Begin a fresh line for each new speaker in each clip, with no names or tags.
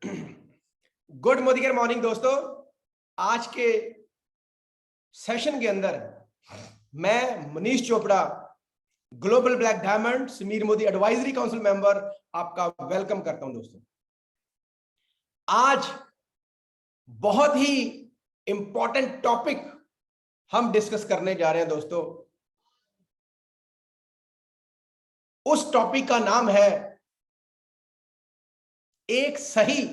Good morning दोस्तों। आज के सेशन के अंदर मैं Manish Chopra, global black diamond Sameer Modi advisory council member, आपका वेलकम करता हूं। दोस्तों, आज बहुत ही इंपॉर्टेंट टॉपिक हम डिस्कस करने जा रहे हैं। दोस्तों, उस टॉपिक का नाम है एक सही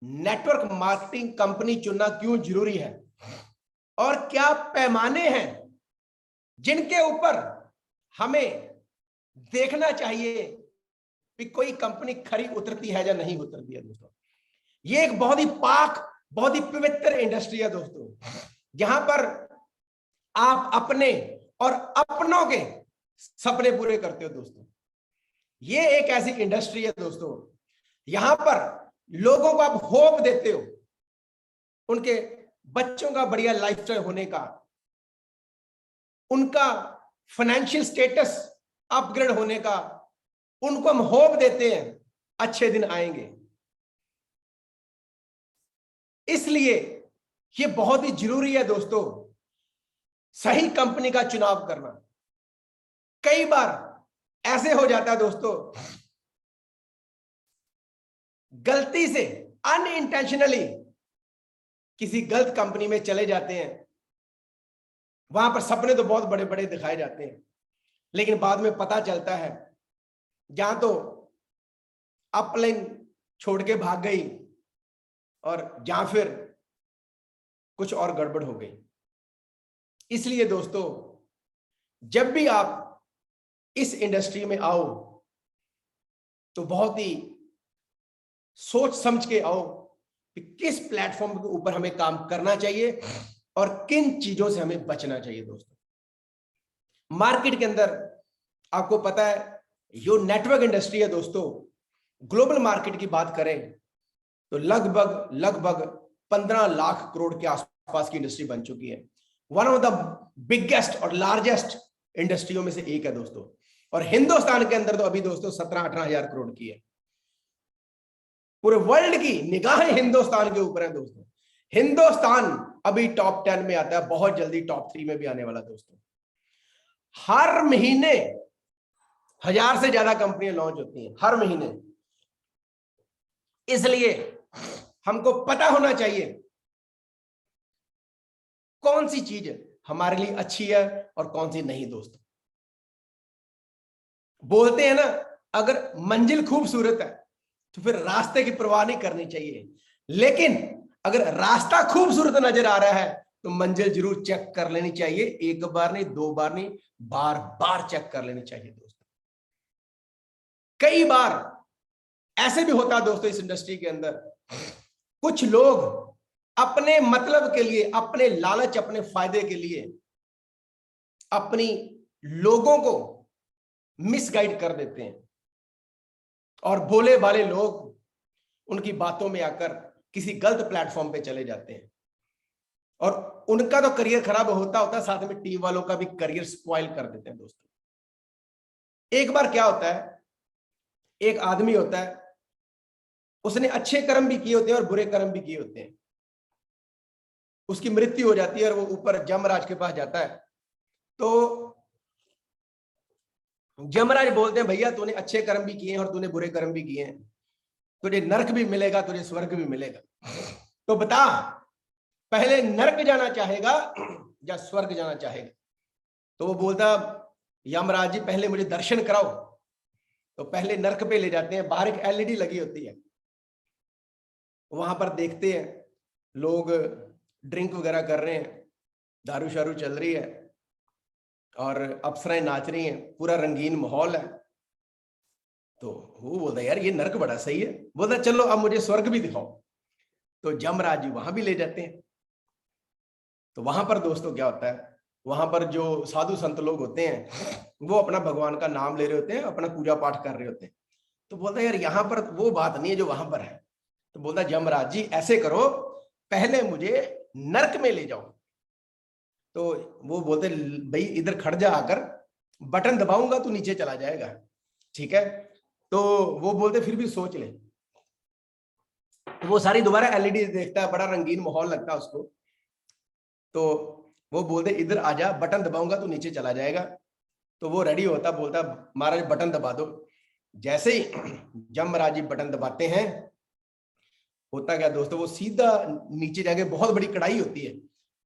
नेटवर्क मार्केटिंग कंपनी चुनना क्यों जरूरी है और क्या पैमाने हैं जिनके ऊपर हमें देखना चाहिए कि कोई कंपनी खरी उतरती है या नहीं उतरती है। दोस्तों, ये एक बहुत ही पाक, बहुत ही पवित्र इंडस्ट्री है दोस्तों, जहां पर आप अपने और अपनों के सपने पूरे करते हो। दोस्तों, ये एक ऐसी इंडस्ट्री है दोस्तों, यहां पर लोगों को आप होप देते हो, उनके बच्चों का बढ़िया लाइफस्टाइल होने का, उनका फाइनेंशियल स्टेटस अपग्रेड होने का, उनको हम होप देते हैं अच्छे दिन आएंगे। इसलिए ये बहुत ही जरूरी है दोस्तों, सही कंपनी का चुनाव करना। कई बार ऐसे हो जाता है दोस्तों, गलती से अनइंटेंशनली किसी गलत कंपनी में चले जाते हैं। वहां पर सपने तो बहुत बड़े बड़े दिखाए जाते हैं, लेकिन बाद में पता चलता है जहां तो अपलाइन छोड़ के भाग गई और जहां फिर कुछ और गड़बड़ हो गई। इसलिए दोस्तों, जब भी आप इस इंडस्ट्री में आओ तो बहुत ही सोच समझ के आओ कि किस प्लेटफॉर्म के ऊपर हमें काम करना चाहिए और किन चीजों से हमें बचना चाहिए। दोस्तों, मार्केट के अंदर आपको पता है जो नेटवर्क इंडस्ट्री है दोस्तों, ग्लोबल मार्केट की बात करें तो लगभग 15 लाख करोड़ के आसपास की इंडस्ट्री बन चुकी है। वन ऑफ द बिगेस्ट और लार्जेस्ट इंडस्ट्रियों में से एक है दोस्तों, और हिंदुस्तान के अंदर तो अभी दोस्तों 17-18 हजार करोड़ की है। पूरे वर्ल्ड की निगाहें हिंदुस्तान के ऊपर है दोस्तों। हिंदुस्तान अभी टॉप 10 में आता है, बहुत जल्दी टॉप 3 में भी आने वाला। दोस्तों, हर महीने 1000 से ज्यादा कंपनियां लॉन्च होती हैं हर महीने। इसलिए हमको पता होना चाहिए कौन सी चीज हमारे लिए अच्छी है और कौन सी नहीं। दोस्तों, बोलते हैं ना, अगर मंजिल खूबसूरत है तो फिर रास्ते की परवाह नहीं करनी चाहिए, लेकिन अगर रास्ता खूबसूरत नजर आ रहा है तो मंजिल जरूर चेक कर लेनी चाहिए। एक बार नहीं, दो बार नहीं, बार बार चेक कर लेनी चाहिए। दोस्तों, कई बार ऐसे भी होता है दोस्तों, इस इंडस्ट्री के अंदर कुछ लोग अपने मतलब के लिए, अपने लालच, अपने फायदे के लिए अपनी लोगों को मिसगाइड कर देते हैं और भोले भाले लोग उनकी बातों में आकर किसी गलत प्लेटफॉर्म पे चले जाते हैं और उनका तो करियर खराब होता साथ में टीम वालों का भी करियर स्पॉइल कर देते हैं। दोस्तों, एक बार क्या होता है, एक आदमी होता है, उसने अच्छे कर्म भी किए होते हैं और बुरे कर्म भी किए होते हैं। उसकी मृत्यु हो जाती है और वो ऊपर जमराज के पास जाता है। तो जमराज बोलते हैं, भैया तूने अच्छे कर्म भी किए हैं और तूने बुरे कर्म भी किए हैं, तुझे नरक भी मिलेगा, तुझे स्वर्ग भी मिलेगा। तो बता, पहले नरक जाना चाहेगा या स्वर्ग जाना चाहेगा? तो वो बोलता, यमराज जी पहले मुझे दर्शन कराओ। तो पहले नरक पे ले जाते हैं। बाहर एक एलईडी लगी होती है, वहां पर देखते हैं लोग ड्रिंक वगैरह कर रहे हैं, दारू शारू चल रही है और अप्सराएं नाच रही हैं, पूरा रंगीन माहौल है। तो वो बोलता है, यार ये नरक बड़ा सही है। बोलता, चलो अब मुझे स्वर्ग भी दिखाओ। तो जमराज जी वहां भी ले जाते हैं। तो वहां पर दोस्तों क्या होता है, वहां पर जो साधु संत लोग होते हैं वो अपना भगवान का नाम ले रहे होते हैं, अपना पूजा पाठ कर रहे होते हैं। तो बोलता है, यार यहाँ पर वो बात नहीं है जो वहां पर है। तो बोलता, जमराज जी ऐसे करो, पहले मुझे नरक में ले जाओ। तो वो बोलते, भाई इधर खड़ जा, आकर बटन दबाऊंगा तो नीचे चला जाएगा, ठीक है? तो वो बोलते, फिर भी सोच ले। तो वो सारी दोबारा एलईडी देखता है, बड़ा रंगीन माहौल लगता है उसको। तो वो बोलते इधर आजा, बटन दबाऊंगा तो नीचे चला जाएगा। तो वो रेडी होता, बोलता महाराज बटन दबा दो। जैसे ही यमराज जी बटन दबाते हैं, होता क्या दोस्तों, वो सीधा नीचे जाके, बहुत बड़ी कढ़ाई होती है,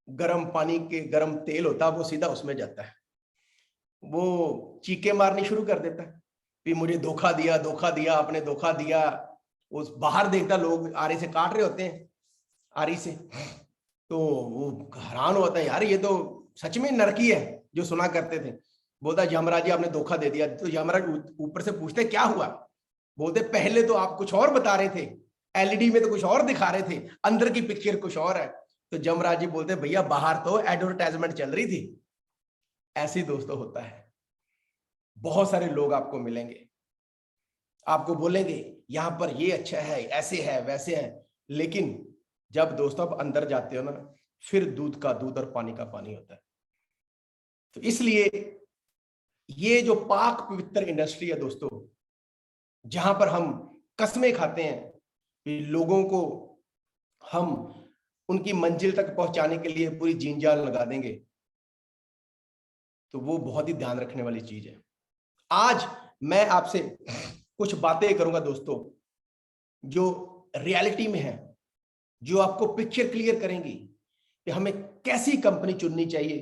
गर्म पानी के गर्म तेल होता है, वो सीधा उसमें जाता है। वो चीखे मारनी शुरू कर देता है कि मुझे धोखा दिया, धोखा दिया, आपने धोखा दिया। उस बाहर देखता, लोग आरी से काट रहे होते हैं, आरी से। तो वो हैरान होता है, यार ये तो सच में नरकी है जो सुना करते थे। बोलता यमराज जी आपने धोखा दे दिया। तो यमराज ऊपर से पूछते क्या हुआ। बोलते पहले तो आप कुछ और बता रहे थे, एलईडी में तो कुछ और दिखा रहे थे, अंदर की पिक्चर कुछ और है। तो यमराज जी बोलते भैया बाहर तो एडवर्टाइजमेंट चल रही थी। ऐसे ही दोस्तों होता है। बहुत सारे लोग आपको मिलेंगे, आपको बोलेंगे यहां पर ये अच्छा है, ऐसे है, वैसे है, लेकिन जब दोस्तों आप अंदर जाते हो ना, फिर दूध का दूध और पानी का पानी होता है। तो इसलिए ये जो पाक पवित्र इंडस्ट्री है दोस्तों, जहां पर हम कसमें खाते हैं कि लोगों को हम उनकी मंजिल तक पहुंचाने के लिए पूरी जीन जान लगा देंगे, तो वो बहुत ही ध्यान रखने वाली चीज है। आज मैं आपसे कुछ बातें करूंगा दोस्तों, जो रियलिटी में है, जो आपको पिक्चर क्लियर करेंगी कि हमें कैसी कंपनी चुननी चाहिए,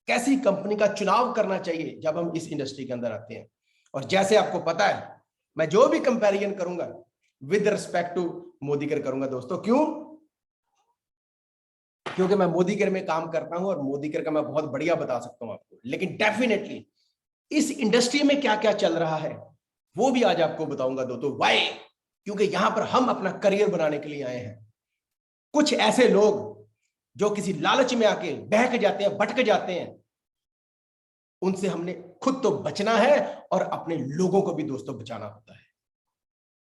कैसी कंपनी का चुनाव करना चाहिए जब हम इस इंडस्ट्री के अंदर आते हैं। और जैसे आपको पता है, मैं जो भी कंपैरिजन करूंगा विद रिस्पेक्ट टू मोदीकेयर करूंगा दोस्तों। क्यों? क्योंकि मैं मोदीकेयर में काम करता हूं और मोदीकेयर का मैं बहुत बढ़िया बता सकता हूं आपको। लेकिन डेफिनेटली इस इंडस्ट्री में क्या क्या चल रहा है वो भी आज आपको बताऊंगा दोस्तों। वाई? क्योंकि यहां पर हम अपना करियर बनाने के लिए आए हैं। कुछ ऐसे लोग जो किसी लालच में आके बहक जाते हैं, भटक जाते हैं, उनसे हमने खुद तो बचना है और अपने लोगों को भी दोस्तों बचाना होता है।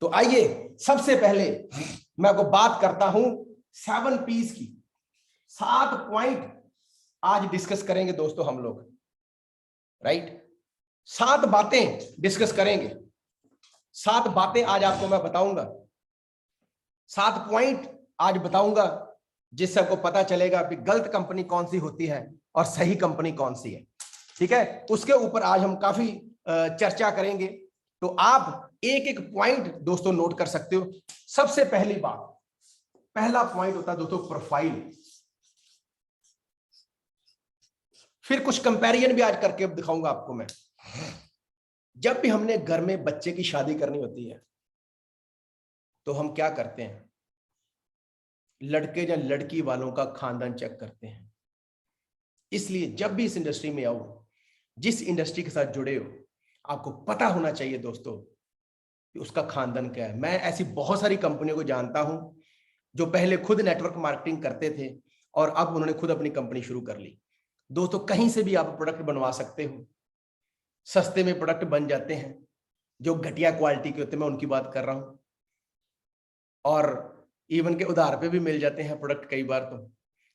तो आइए सबसे पहले मैं आपको बात करता हूं 7 P's की। 7 पॉइंट आज डिस्कस करेंगे दोस्तों हम लोग, राइट? 7 बातें डिस्कस करेंगे, 7 बातें आज आपको मैं बताऊंगा, 7 पॉइंट आज बताऊंगा, जिससे आपको पता चलेगा कि गलत कंपनी कौन सी होती है और सही कंपनी कौन सी है। ठीक है, उसके ऊपर आज हम काफी चर्चा करेंगे। तो आप एक एक पॉइंट दोस्तों नोट कर सकते हो। सबसे पहली बात, पहला पॉइंट होता है दोस्तों प्रोफाइल। फिर कुछ कंपैरिजन भी आज करके दिखाऊंगा आपको मैं। जब भी हमने घर में बच्चे की शादी करनी होती है तो हम क्या करते हैं? लड़के या लड़की वालों का खानदान चेक करते हैं। इसलिए जब भी इस इंडस्ट्री में आओ, जिस इंडस्ट्री के साथ जुड़े हो, आपको पता होना चाहिए दोस्तों कि उसका खानदान क्या है। मैं ऐसी बहुत सारी कंपनियों को जानता हूं जो पहले खुद नेटवर्क मार्केटिंग करते थे और अब उन्होंने खुद अपनी कंपनी शुरू कर ली। दोस्तों कहीं से भी आप प्रोडक्ट बनवा सकते हो, सस्ते में प्रोडक्ट बन जाते हैं। जो घटिया क्वालिटी के होते हैं मैं उनकी बात कर रहा हूं, और इवन के उधार पे भी मिल जाते हैं प्रोडक्ट कई बार।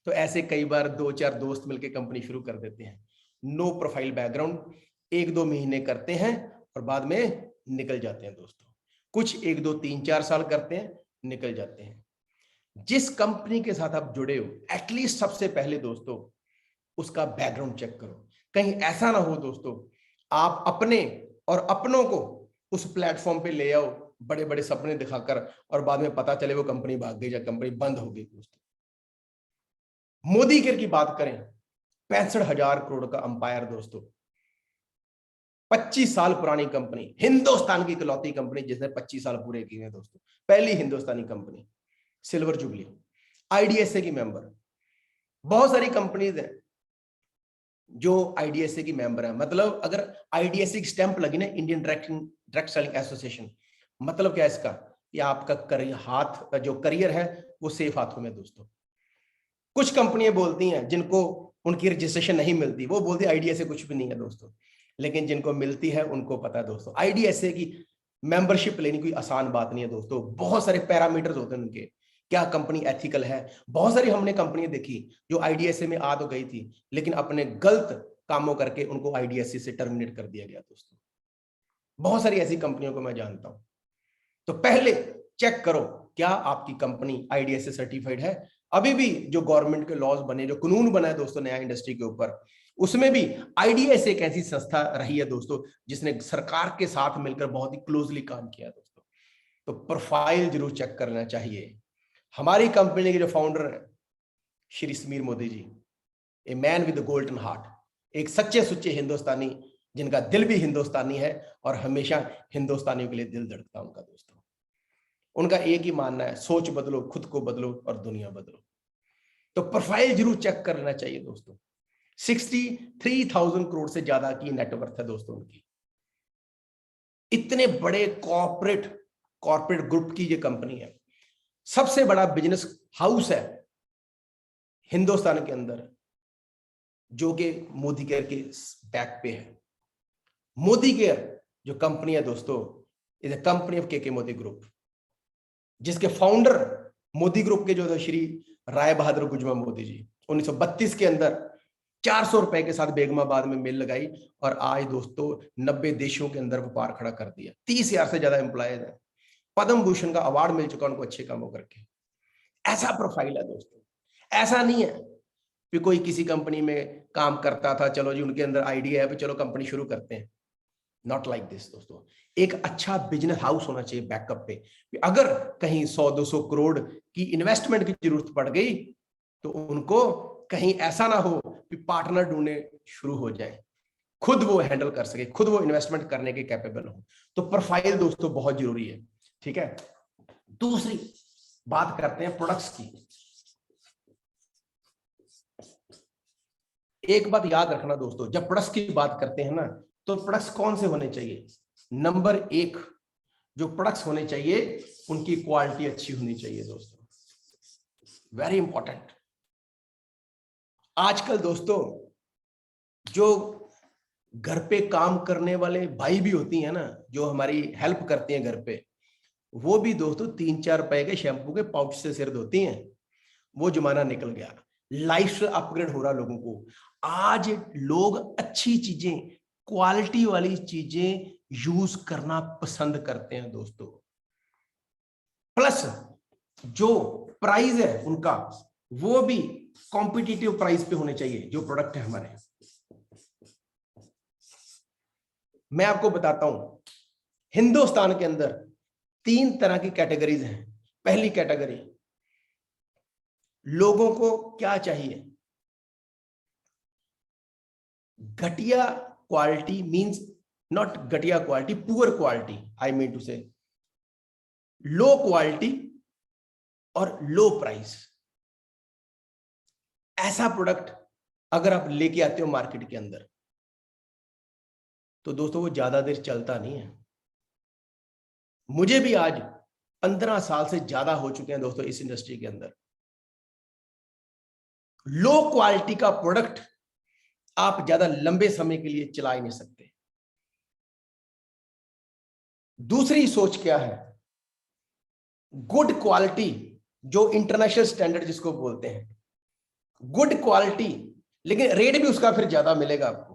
तो ऐसे कई बार 2-4 दोस्त मिलकर कंपनी शुरू कर देते हैं। नो प्रोफाइल बैकग्राउंड, 1-2 महीने करते हैं और बाद में निकल जाते हैं दोस्तों। कुछ 1-2 3-4 साल करते हैं, निकल जाते हैं। जिस कंपनी के साथ आप जुड़े हो, एटलीस्ट सबसे पहले दोस्तों उसका बैकग्राउंड चेक करो। कहीं ऐसा ना हो दोस्तों आप अपने और अपनों को उस प्लेटफॉर्म पे ले आओ बड़े बड़े सपने दिखाकर और बाद में पता चले वो कंपनी भाग गई या कंपनी बंद हो गई। दोस्तों मोदीकेयर की बात करें, 65,000 करोड़ का अंपायर दोस्तों, 25 साल पुरानी कंपनी, हिंदुस्तान की इकलौती कंपनी जिसने 25 साल पूरे किए हैं दोस्तों। पहली हिंदुस्तानी कंपनी, सिल्वर जुबली, आईडीएसए की मेंबर। बहुत सारी कंपनीज हैं जो आईडीएसए की मेंबर है। मतलब अगर आईडीएसए की स्टैंप लगी ना, इंडियन डायरेक्ट सेलिंग एसोसिएशन, मतलब क्या है इसका? कि आपका हाथ जो करियर है वो सेफ हाथों में दोस्तों। कुछ कंपनियां बोलती हैं जिनको उनकी रजिस्ट्रेशन नहीं मिलती, वो बोलती है आईडीएसए कुछ भी नहीं है दोस्तों। लेकिन जिनको मिलती है उनको पता है दोस्तों, आईडीएसए की मेंबरशिप लेनी कोई आसान बात नहीं है दोस्तों। बहुत सारे पैरामीटर्स होते हैं उनके, क्या कंपनी एथिकल है। बहुत सारी हमने कंपनियां देखी जो आईडीएसए में आ तो गई थी, लेकिन अपने गलत कामों करके उनको आईडीएसए से टर्मिनेट कर दिया गया दोस्तों। बहुत सारी ऐसी कंपनियों को मैं जानता हूं। तो पहले चेक करो क्या आपकी कंपनी IDSA सर्टिफाइड है? अभी भी जो गवर्नमेंट के लॉज बने, जो कानून बना है दोस्तों नया इंडस्ट्री के ऊपर, उसमें भी IDSA एक ऐसी संस्था रही है दोस्तों जिसने सरकार के साथ मिलकर बहुत ही क्लोजली काम किया दोस्तों। तो प्रोफाइल जरूर चेक करना चाहिए। हमारी कंपनी के जो फाउंडर है Shri Sameer Modi ji, a man with golden heart, एक सच्चे सुच्चे हिंदुस्तानी जिनका दिल भी हिंदुस्तानी है और हमेशा हिंदुस्तानियों के लिए दिल धड़कता उनका दोस्तों। उनका एक ही मानना है, सोच बदलो, खुद को बदलो और दुनिया बदलो। तो प्रोफाइल जरूर चेक कर लेना चाहिए दोस्तों। 63,000 करोड़ से ज्यादा की नेटवर्थ है दोस्तों उनकी। इतने बड़े कॉर्पोरेट ग्रुप की ये कंपनी है, सबसे बड़ा बिजनेस हाउस है हिंदुस्तान के अंदर, जो कि मोदी केयर के बैक पे है। मोदी केयर जो कंपनी है दोस्तों इज ए कंपनी ऑफ के मोदी ग्रुप, जिसके फाउंडर मोदी ग्रुप के जो श्री राय बहादुर गुजमा मोदी जी 1932 के अंदर 400 रुपए के साथ बेगमाबाद में मिल लगाई और आज दोस्तों 90 देशों के अंदर व्यापार खड़ा कर दिया। 30,000 से ज्यादा एम्प्लॉयज है, पद्म भूषण का अवार्ड मिल चुका उनको अच्छे कामों करके। ऐसा प्रोफाइल है दोस्तों। ऐसा नहीं है कि कोई किसी कंपनी में काम करता था, चलो जी उनके अंदर आइडिया है, चलो कंपनी शुरू करते हैं। नॉट लाइक दिस दोस्तों। एक अच्छा बिजनेस हाउस होना चाहिए बैकअप पे। अगर कहीं 100-200 करोड़ की इन्वेस्टमेंट की जरूरत पड़ गई तो उनको कहीं ऐसा ना हो कि पार्टनर ढूंढने शुरू हो जाए, खुद वो हैंडल कर सके, खुद वो इन्वेस्टमेंट करने के कैपेबल हो। तो प्रोफाइल दोस्तों बहुत जरूरी है, ठीक है। दूसरी बात करते हैं प्रोडक्ट्स की। एक बात याद रखना दोस्तों, जब प्रोडक्ट्स की बात करते हैं ना तो प्रोडक्ट्स कौन से होने चाहिए? नंबर 1 जो प्रोडक्ट्स होने चाहिए उनकी क्वालिटी अच्छी होनी चाहिए दोस्तों, वेरी इंपॉर्टेंट। आजकल दोस्तों जो घर पे काम करने वाले भाई भी होती हैं ना, जो हमारी हेल्प करती हैं घर पे, वो भी दोस्तों 3-4 रुपए के शैम्पू के पाउच से सिर धोती हैं। वो जमाना निकल गया, लाइफ अपग्रेड हो रहा लोगों को। आज लोग अच्छी चीजें, क्वालिटी वाली चीजें यूज करना पसंद करते हैं दोस्तों। प्लस जो प्राइस है उनका वो भी कॉम्पिटिटिव प्राइस पे होने चाहिए जो प्रोडक्ट है हमारे। मैं आपको बताता हूं, हिंदुस्तान के अंदर 3 तरह की कैटेगरीज हैं। पहली कैटेगरी, लोगों को क्या चाहिए? घटिया क्वालिटी मींस नॉट घटिया quality, poor quality, I mean to say low quality और लो प्राइस। ऐसा प्रोडक्ट अगर आप लेके आते हो मार्केट के अंदर तो दोस्तों वो ज्यादा देर चलता नहीं है। मुझे भी आज 15 साल से ज्यादा हो चुके हैं दोस्तों इस इंडस्ट्री के अंदर। लो क्वालिटी का प्रोडक्ट आप ज्यादा लंबे समय के लिए चला ही नहीं सकते। दूसरी सोच क्या है? गुड क्वालिटी, जो इंटरनेशनल स्टैंडर्ड जिसको बोलते हैं, गुड क्वालिटी लेकिन रेट भी उसका फिर ज्यादा मिलेगा आपको।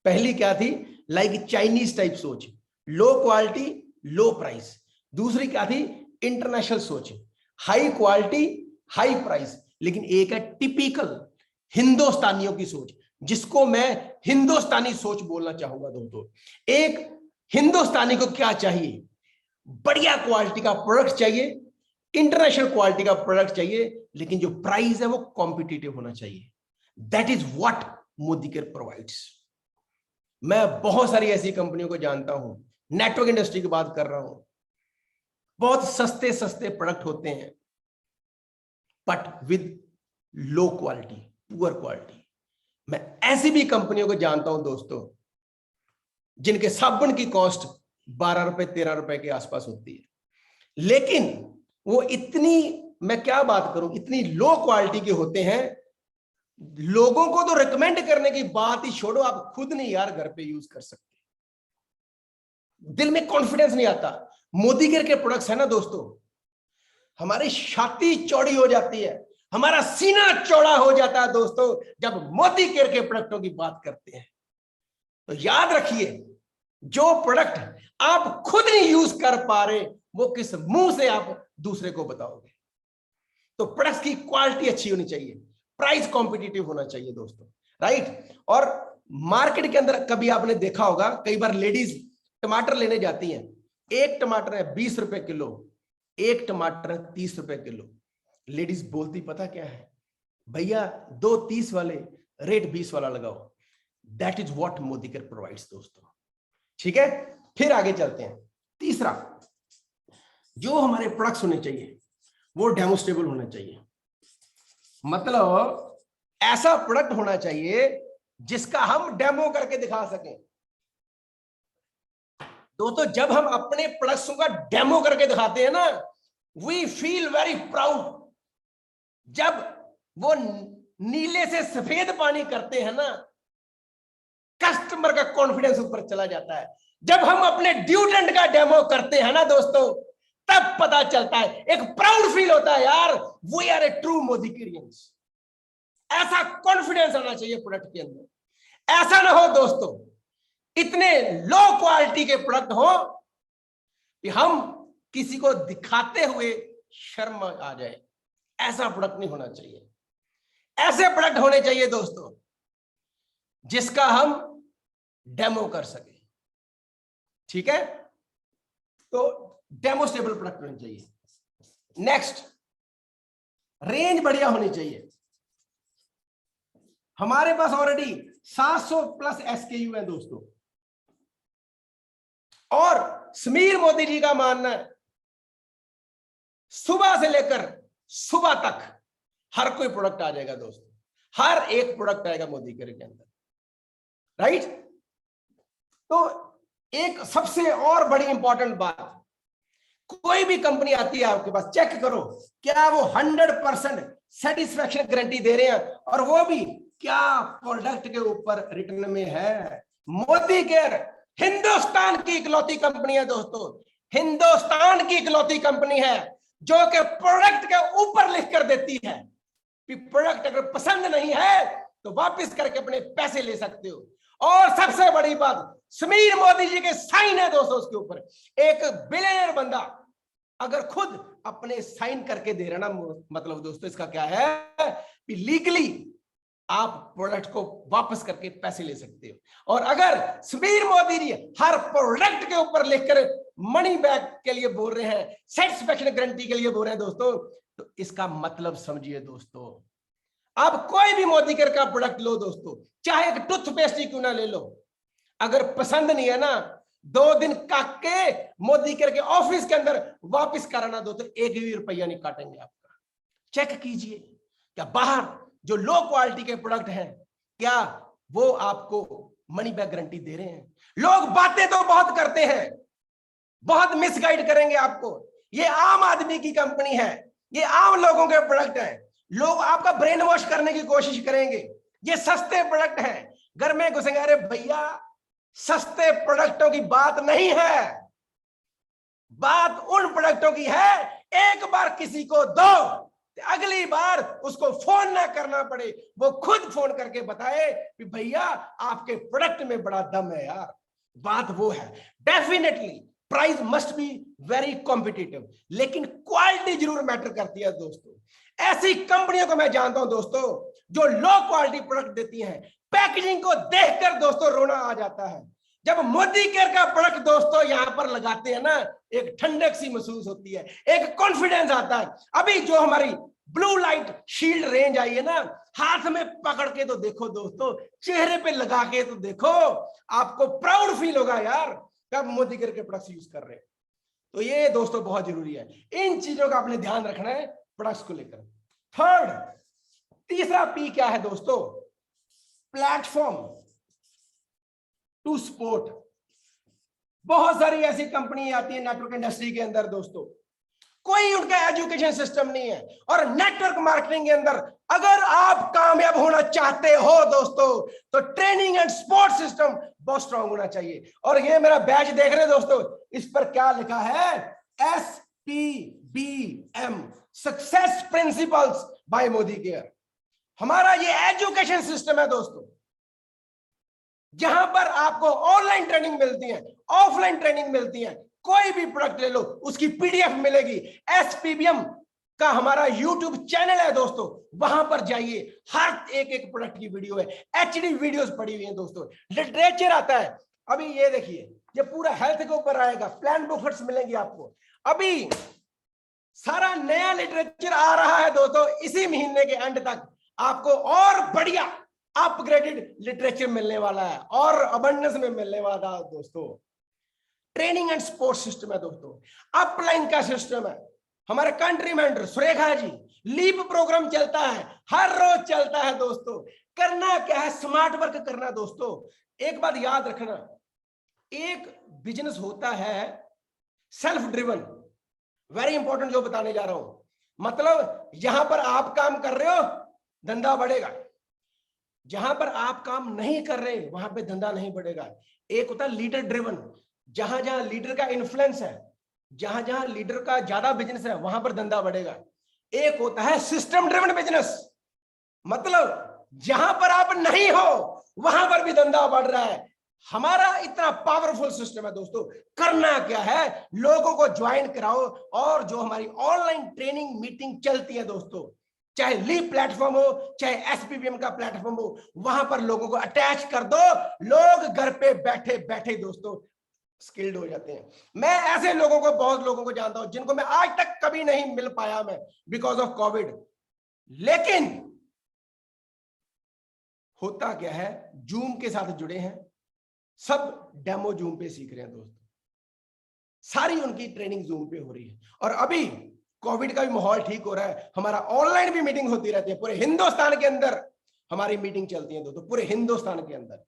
पहली क्या थी? लाइक चाइनीज टाइप सोच, लो क्वालिटी लो प्राइस। दूसरी क्या थी? इंटरनेशनल सोच, हाई क्वालिटी हाई प्राइस। लेकिन एक है टिपिकल हिंदुस्तानियों की सोच, जिसको मैं हिंदुस्तानी सोच बोलना चाहूंगा दोस्तों। एक हिंदुस्तानी को क्या चाहिए? बढ़िया क्वालिटी का प्रोडक्ट चाहिए, इंटरनेशनल क्वालिटी का प्रोडक्ट चाहिए, लेकिन जो प्राइस है वो कॉम्पिटिटिव होना चाहिए। That is what Modi care provides. मैं बहुत सारी ऐसी कंपनियों को जानता हूं, नेटवर्क इंडस्ट्री की बात कर रहा हूं, बहुत सस्ते सस्ते प्रोडक्ट होते हैं but with low quality, poor quality. मैं ऐसी भी कंपनियों को जानता हूं दोस्तों जिनके साबुन की कॉस्ट 12 रुपए 13 रुपए के आसपास होती है, लेकिन वो इतनी, मैं क्या बात करूं, इतनी लो क्वालिटी के होते हैं, लोगों को तो रिकमेंड करने की बात ही छोड़ो, आप खुद नहीं यार घर पे यूज कर सकते। दिल में कॉन्फिडेंस नहीं आता। मोदी केयर के प्रोडक्ट्स है ना दोस्तों, हमारी छाती चौड़ी हो जाती है, हमारा सीना चौड़ा हो जाता है दोस्तों जब मोदी केयर के प्रोडक्टों की बात करते हैं। तो याद रखिए, जो प्रोडक्ट आप खुद नहीं यूज कर पा रहे वो किस मुंह से आप दूसरे को बताओगे? तो प्रोडक्ट्स की क्वालिटी अच्छी होनी चाहिए, प्राइस कॉम्पिटिटिव होना चाहिए दोस्तों, राइट। और मार्केट के अंदर कभी आपने देखा होगा, कई बार लेडीज टमाटर लेने जाती हैं, एक टमाटर है 20 रुपए किलो, एक टमाटर है 30 रुपए किलो। लेडीज बोलती पता क्या है, भैया 2 30 वाले, रेट 20 वाला लगाओ। That is what Modi care provides दोस्तों, ठीक है। फिर आगे चलते हैं। तीसरा, जो हमारे प्रोडक्ट्स होने चाहिए वो डेमोस्ट्रेबल होना चाहिए, मतलब ऐसा प्रोडक्ट होना चाहिए जिसका हम डेमो करके दिखा सकें। दोस्तों जब हम अपने प्रोडक्ट्स का डेमो करके दिखाते हैं ना, वी फील वेरी प्राउड। जब वो नीले से सफेद पानी करते हैं ना, कस्टमर का कॉन्फिडेंस ऊपर चला जाता है। जब हम अपने ड्यूडेंट का डेमो करते हैं ना दोस्तों, तब पता चलता है, एक प्राउड फील होता है, यार वी आर ए ट्रू मोदीकेरियंस। ऐसा कॉन्फिडेंस आना चाहिए प्रोडक्ट के अंदर। ऐसा ना हो दोस्तों इतने लो क्वालिटी के प्रोडक्ट हो कि हम किसी को दिखाते हुए शर्म आ जाए। ऐसा प्रोडक्ट नहीं होना चाहिए। ऐसे प्रोडक्ट होने चाहिए दोस्तों जिसका हम डेमो कर सके, ठीक है। तो डेमोस्ट्रेबल प्रोडक्ट होने चाहिए। नेक्स्ट, रेंज बढ़िया होनी चाहिए। हमारे पास ऑलरेडी 700 प्लस SKU है दोस्तों, और समीर मोदी जी का मानना है सुबह से लेकर सुबह तक हर कोई प्रोडक्ट आ जाएगा दोस्तों, हर एक प्रोडक्ट आएगा मोदी केयर के अंदर, राइट। तो एक सबसे और बड़ी इंपॉर्टेंट बात, कोई भी कंपनी आती है आपके पास, चेक करो क्या वो 100% सेटिस्फैक्शन गारंटी दे रहे हैं, और वो भी क्या प्रोडक्ट के ऊपर रिटर्न में है। मोदी केयर हिंदुस्तान की इकलौती कंपनी है दोस्तों, हिंदुस्तान की इकलौती कंपनी है जो कि प्रोडक्ट के ऊपर लिख कर देती है कि प्रोडक्ट अगर पसंद नहीं है तो वापस करके अपने पैसे ले सकते हो। और सबसे बड़ी बात, समीर मोदी जी के साइन है दोस्तों उसके ऊपर। एक बिलियनर बंदा अगर खुद अपने साइन करके दे रहा ना, मतलब दोस्तों इसका क्या है कि लीगली आप प्रोडक्ट को वापस करके पैसे ले सकते हो। और अगर समीर मोदी जी हर प्रोडक्ट के ऊपर लिखकर मनी बैक के लिए बोल रहे हैं, सेटिस्फैक्शन गारंटी के लिए बोल रहे हैं दोस्तों, तो इसका मतलब समझिए दोस्तों। आप कोई भी मोदी केयर का प्रोडक्ट लो दोस्तों, चाहे एक टूथपेस्ट ही क्यों ना ले लो, अगर पसंद नहीं है ना, 2 दिन काट के मोदी केयर के ऑफिस के अंदर वापस कराना दोस्तों, 1 भी रुपया नहीं काटेंगे आपका। चेक कीजिए क्या बाहर जो लो क्वालिटी के प्रोडक्ट हैं, क्या वो आपको मनी बैक गारंटी दे रहे हैं? लोग बातें तो बहुत करते हैं, बहुत मिसगाइड करेंगे आपको। ये आम आदमी की कंपनी है, ये आम लोगों के प्रोडक्ट है, लोग आपका ब्रेन वॉश करने की कोशिश करेंगे। ये सस्ते प्रोडक्ट हैं, घर में घुसेंगे। अरे भैया सस्ते प्रोडक्टों की बात नहीं है, बात उन प्रोडक्टों की है, एक बार किसी को दो, अगली बार उसको फोन ना करना पड़े, वो खुद फोन करके बताए कि भैया आपके प्रोडक्ट में बड़ा दम है यार। बात वो है। Definitely price must be very competitive, लेकिन क्वालिटी जरूर मैटर करती है दोस्तों। ऐसी कंपनियों को मैं जानता हूं दोस्तों जो लो क्वालिटी प्रोडक्ट देती हैं, पैकेजिंग को देखकर दोस्तों रोना आ जाता है। जब मोदी केयर का प्रोडक्ट दोस्तों यहां पर लगाते हैं ना, एक ठंडक सी महसूस होती है, एक कॉन्फिडेंस आता है। अभी जो हमारी blue light shield range I है ना, हाथ में पकड़ के तो देखो दोस्तों, चेहरे पे लगा के तो देखो, आपको प्राउड फील होगा यार कब मोदी केयर के प्रोडक्ट्स यूज कर रहे हैं। तो ये दोस्तों बहुत जरूरी है, इन चीजों का आपने ध्यान रखना है प्रोडक्ट्स को लेकर। थर्ड, तीसरा पी क्या है दोस्तों? Platform to support. बहुत सारी ऐसी कंपनी आती है नेटवर्क इंडस्ट्री के अंदर दोस्तों, कोई उनका एजुकेशन सिस्टम नहीं है, और नेटवर्क मार्केटिंग के अंदर अगर आप कामयाब होना चाहते हो दोस्तों, तो ट्रेनिंग एंड सपोर्ट सिस्टम बहुत स्ट्रांग होना चाहिए। और ये मेरा बैच देख रहे हैं दोस्तों, इस पर क्या लिखा है? SPBM, success principles by Modi care. हमारा ये एजुकेशन सिस्टम है दोस्तों, जहां पर आपको ऑनलाइन ट्रेनिंग मिलती है, ऑफलाइन ट्रेनिंग मिलती है, कोई भी प्रोडक्ट ले लो उसकी पीडीएफ मिलेगी। एसपीबीएम का हमारा यूट्यूब चैनल है दोस्तों, वहां पर जाइए, हर एक एक प्रोडक्ट की वीडियो है, एचडी वीडियोस पड़ी हुई हैं दोस्तों, लिटरेचर आता है। अभी ये देखिए, ये पूरा हेल्थ के ऊपर आएगा, प्लान बुकलेट्स मिलेंगी आपको। अभी सारा नया लिटरेचर आ रहा है दोस्तों, इसी महीने के एंड तक आपको और बढ़िया अपग्रेडेड लिटरेचर मिलने वाला है और अबंडेंस में मिलने वाला है दोस्तों। ट्रेनिंग एंड स्पोर्ट्स सिस्टम है दोस्तों, अपलाइन का सिस्टम है, हमारे country mentor Surekha ji, leap programme चलता है, हर रोज चलता है दोस्तों। करना क्या है, स्मार्ट वर्क करना दोस्तों। एक बात याद रखना, एक बिजनेस होता है सेल्फ ड्रिवन, वेरी इंपॉर्टेंट जो बताने जा रहा हूं। मतलब यहां पर आप काम कर रहे हो, धंधा बढ़ेगा, जहां पर आप काम नहीं कर रहे वहां पे धंधा नहीं बढ़ेगा। एक होता है लीडर ड्रिवन, जहां जहां लीडर का इन्फ्लुएंस है, जहां जहां लीडर का ज्यादा बिजनेस है वहां पर धंधा बढ़ेगा। एक होता है सिस्टम ड्रिवन बिजनेस, मतलब जहां पर आप नहीं हो वहां पर भी धंधा बढ़ रहा है। हमारा इतना पावरफुल सिस्टम है दोस्तों। करना क्या है, लोगों को ज्वाइन कराओ, और जो हमारी ऑनलाइन ट्रेनिंग मीटिंग चलती है दोस्तों, चाहे लीप प्लेटफॉर्म हो चाहे एसपीबीएम का प्लेटफॉर्म हो, वहां पर लोगों को अटैच कर दो, लोग घर पे बैठे बैठे दोस्तों स्किल्ड हो जाते हैं। मैं ऐसे लोगों को, बहुत लोगों को जानता हूं जिनको मैं आज तक कभी नहीं मिल पाया मैं, बिकॉज ऑफ कोविड। लेकिन होता क्या है, जूम के साथ जुड़े हैं, सब डेमो जूम पे सीख रहे हैं दोस्तों, सारी उनकी ट्रेनिंग जूम पे हो रही है। और अभी कोविड का भी माहौल ठीक हो रहा है, हमारा ऑनलाइन भी मीटिंग होती रहती है, पूरे हिंदुस्तान के अंदर हमारी मीटिंग चलती है दोस्तों, पूरे हिंदुस्तान के अंदर।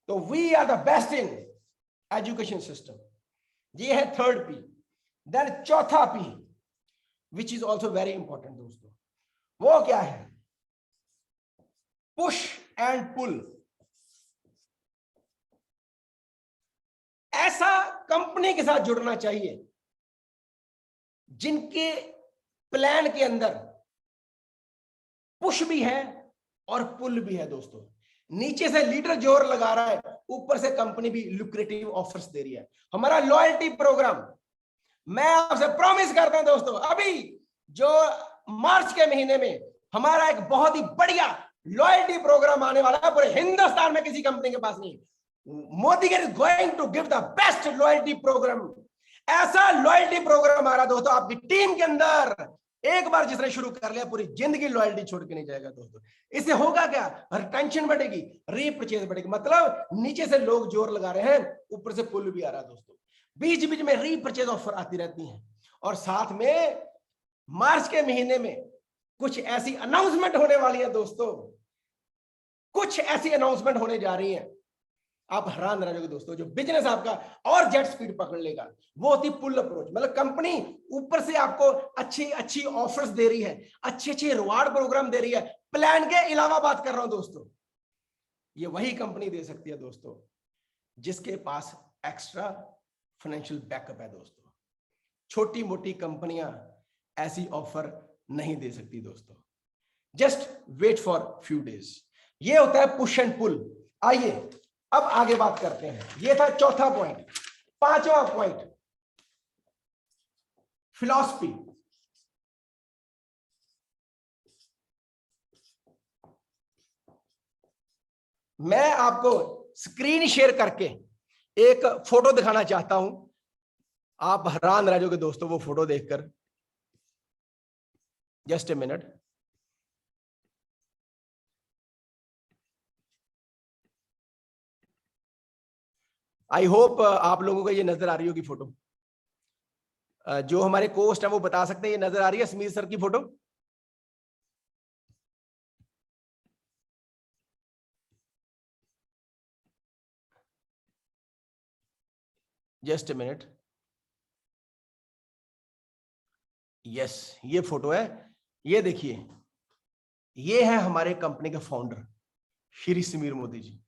तो we are the best in education system. ये है थर्ड पी। देन चौथा P which is also very important दोस्तों, वो क्या है, पुश एंड पुल। ऐसा कंपनी के साथ जुड़ना चाहिए जिनके प्लान के अंदर पुश भी है और पुल भी है दोस्तों। नीचे से लीडर जोर लगा रहा है, ऊपर से कंपनी भी लुक्रेटिव ऑफर्स दे रही है। हमारा लॉयल्टी प्रोग्राम, मैं आपसे प्रॉमिस करता हूं दोस्तों, अभी जो मार्च के महीने में हमारा एक बहुत ही बढ़िया लॉयल्टी प्रोग्राम आने वाला है, पूरे हिंदुस्तान में किसी कंपनी के पास नहीं। Modi is going to give the best loyalty programme. ऐसा लॉयल्टी प्रोग्राम आ रहा दोस्तों, आपकी टीम के अंदर एक बार जिसने शुरू कर लिया पूरी जिंदगी लॉयल्टी छोड़ के नहीं जाएगा दोस्तों। इससे होगा क्या, रिटेंशन बढ़ेगी, रीपरचेज बढ़ेगी। मतलब नीचे से लोग जोर लगा रहे हैं, ऊपर से पुल भी आ रहा है दोस्तों, बीच बीच में रीपरचेज ऑफर आती रहती हैं। और साथ में मार्च के महीने में कुछ ऐसी अनाउंसमेंट होने वाली है दोस्तों, कुछ ऐसी अनाउंसमेंट होने जा रही है, आप हैरान रह जाओगे दोस्तों। जो बिजनेस आपका और जेट स्पीड पकड़ लेगा वो होती पुल अप्रोच। मतलब कंपनी ऊपर से आपको अच्छी अच्छी ऑफर्स दे रही है, अच्छे अच्छे रिवार्ड प्रोग्राम दे रही है, प्लान के अलावा बात कर रहा हूं दोस्तों। ये वही कंपनी दे सकती है दोस्तों जिसके पास एक्स्ट्रा फाइनेंशियल बैकअप है दोस्तों। छोटी मोटी कंपनियां ऐसी ऑफर नहीं दे सकती दोस्तों। Just wait for few days. ये होता है पुश एंड पुल। आइए अब आगे बात करते हैं। ये था चौथा पॉइंट। पांचवा पॉइंट, फिलॉसफी। मैं आपको स्क्रीन शेयर करके एक फोटो दिखाना चाहता हूं, आप हैरान रह जाओगे दोस्तों वो फोटो देखकर। Just a minute. I hope आप लोगों को ये नजर आ रही होगी फोटो। जो हमारे कोस्ट है वो बता सकते हैं ये नजर आ रही है समीर सर की photo? Just a minute. Yes, ये फोटो है। ये देखिए, ये है हमारे कंपनी के फाउंडर श्री समीर मोदी जी।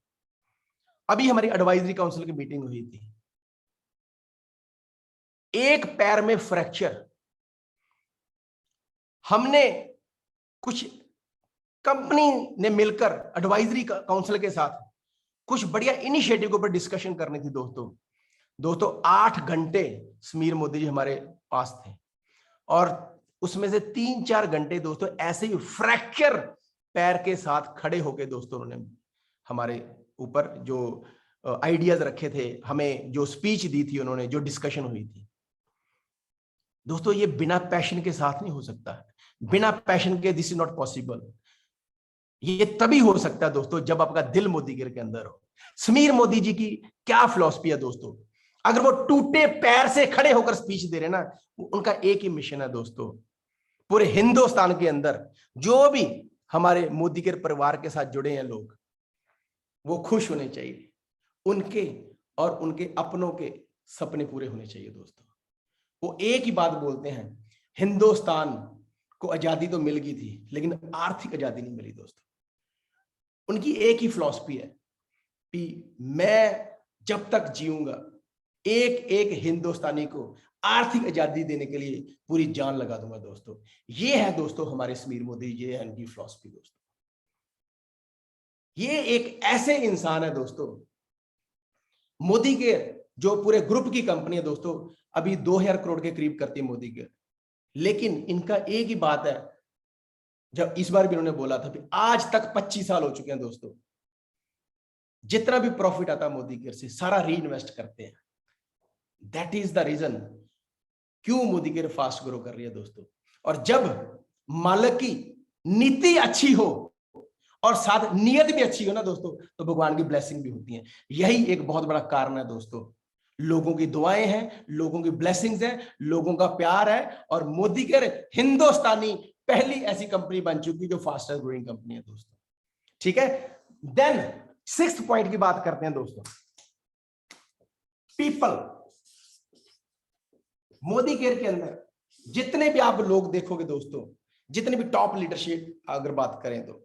अभी हमारी एडवाइजरी काउंसिल की मीटिंग हुई थी। एक पैर में फ्रैक्चर, हमने कुछ कंपनी ने मिलकर एडवाइजरी काउंसिल के साथ कुछ बढ़िया इनिशिएटिव के ऊपर डिस्कशन करनी थी दोस्तों। दोस्तों 8 घंटे समीर मोदी जी हमारे पास थे और उसमें से 3-4 घंटे दोस्तों ऐसे ही फ्रैक्चर पैर के साथ खड़े होके दोस्तों उन्होंने हमारे ऊपर जो आइडियाज रखे थे, हमें जो स्पीच दी थी उन्होंने, जो डिस्कशन हुई थी। दोस्तों ये बिना पैशन के साथ नहीं हो सकता, बिना पैशन के दिस इज नॉट पॉसिबल। ये तभी हो सकता है दोस्तों जब आपका दिल मोदीगिर के अंदर हो। समीर मोदी जी की क्या फिलॉसफी है दोस्तों, अगर वो टूटे पैर से खड़े होकर स्पीच दे रहे ना, उनका एक ही मिशन है दोस्तों, पूरे हिंदुस्तान के अंदर जो भी हमारे मोदीगिर परिवार के साथ जुड़े हैं लोग, वो खुश होने चाहिए, उनके और उनके अपनों के सपने पूरे होने चाहिए दोस्तों। वो एक ही बात बोलते हैं, हिंदुस्तान को आजादी तो मिल गई थी लेकिन आर्थिक आजादी नहीं मिली दोस्तों। उनकी एक ही फिलॉसफी है कि मैं जब तक जीऊंगा एक एक हिंदुस्तानी को आर्थिक आजादी देने के लिए पूरी जान लगा दूंगा दोस्तों। ये है दोस्तों हमारे समीर मोदी जी, ये है उनकी फिलॉसफी दोस्तों। ये एक ऐसे इंसान है दोस्तों, मोदी के जो पूरे ग्रुप की कंपनी है दोस्तों, अभी 2000 करोड़ के करीब करती है मोदी के, लेकिन इनका एक ही बात है, जब इस बार भी उन्होंने बोला था कि आज तक 25 साल हो चुके हैं दोस्तों, जितना भी प्रॉफिट आता है मोदी केयर से सारा री इन्वेस्ट करते हैं। दैट इज द रीजन क्यों मोदी केयर फास्ट ग्रो कर रही है दोस्तों। और जब मालिक की नीति अच्छी हो और साथ नियत भी अच्छी हो ना दोस्तों, तो भगवान की ब्लेसिंग भी होती है। यही एक बहुत बड़ा कारण है दोस्तों, लोगों की दुआएं हैं, लोगों की ब्लेसिंग्स हैं, लोगों का प्यार है, और मोदी केयर हिंदुस्तानी पहली ऐसी कंपनी बन चुकी जो फास्टेस्ट ग्रोइंग कंपनी है दोस्तों। ठीक है, देन 6th पॉइंट की बात करते हैं दोस्तों, पीपल। मोदी केयर के अंदर जितने भी आप लोग देखोगे दोस्तों, जितने भी टॉप लीडरशिप अगर बात करें तो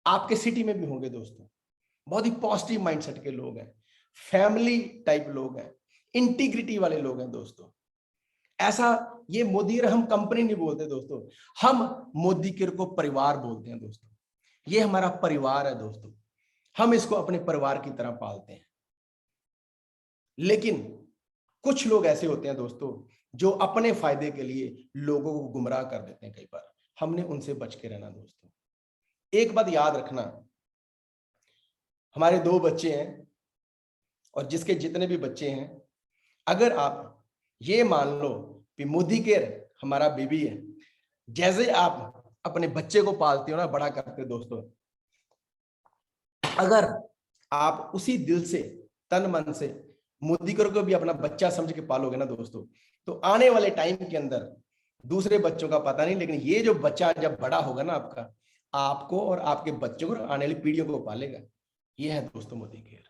आपके सिटी में भी होंगे दोस्तों, बहुत ही पॉजिटिव माइंडसेट के लोग हैं, फैमिली टाइप लोग हैं, इंटीग्रिटी वाले लोग हैं दोस्तों। ऐसा ये मोदी केयर हम कंपनी नहीं बोलते दोस्तों, हम मोदी केयर को परिवार बोलते हैं दोस्तों। ये हमारा परिवार है दोस्तों, हम इसको अपने परिवार की तरह पालते हैं। लेकिन कुछ लोग ऐसे होते हैं दोस्तों जो अपने फायदे के लिए लोगों को गुमराह कर देते हैं कई बार, हमने उनसे बच के रहना दोस्तों। एक बात याद रखना, हमारे 2 बच्चे हैं और जिसके जितने भी बच्चे हैं, अगर आप ये मान लो कि मोदी केयर हमारा बेबी है, जैसे आप अपने बच्चे को पालते हो ना, बड़ा करते हो दोस्तों, अगर आप उसी दिल से तन मन से मोदी केयर को भी अपना बच्चा समझ के पालोगे ना दोस्तों, तो आने वाले टाइम के अंदर दूसरे बच्चों का पता नहीं, लेकिन ये जो बच्चा जब बड़ा होगा ना आपका, आपको और आपके बच्चों को, आने वाली पीढ़ियों को पालेगा। ये है दोस्तों मोदी केयर।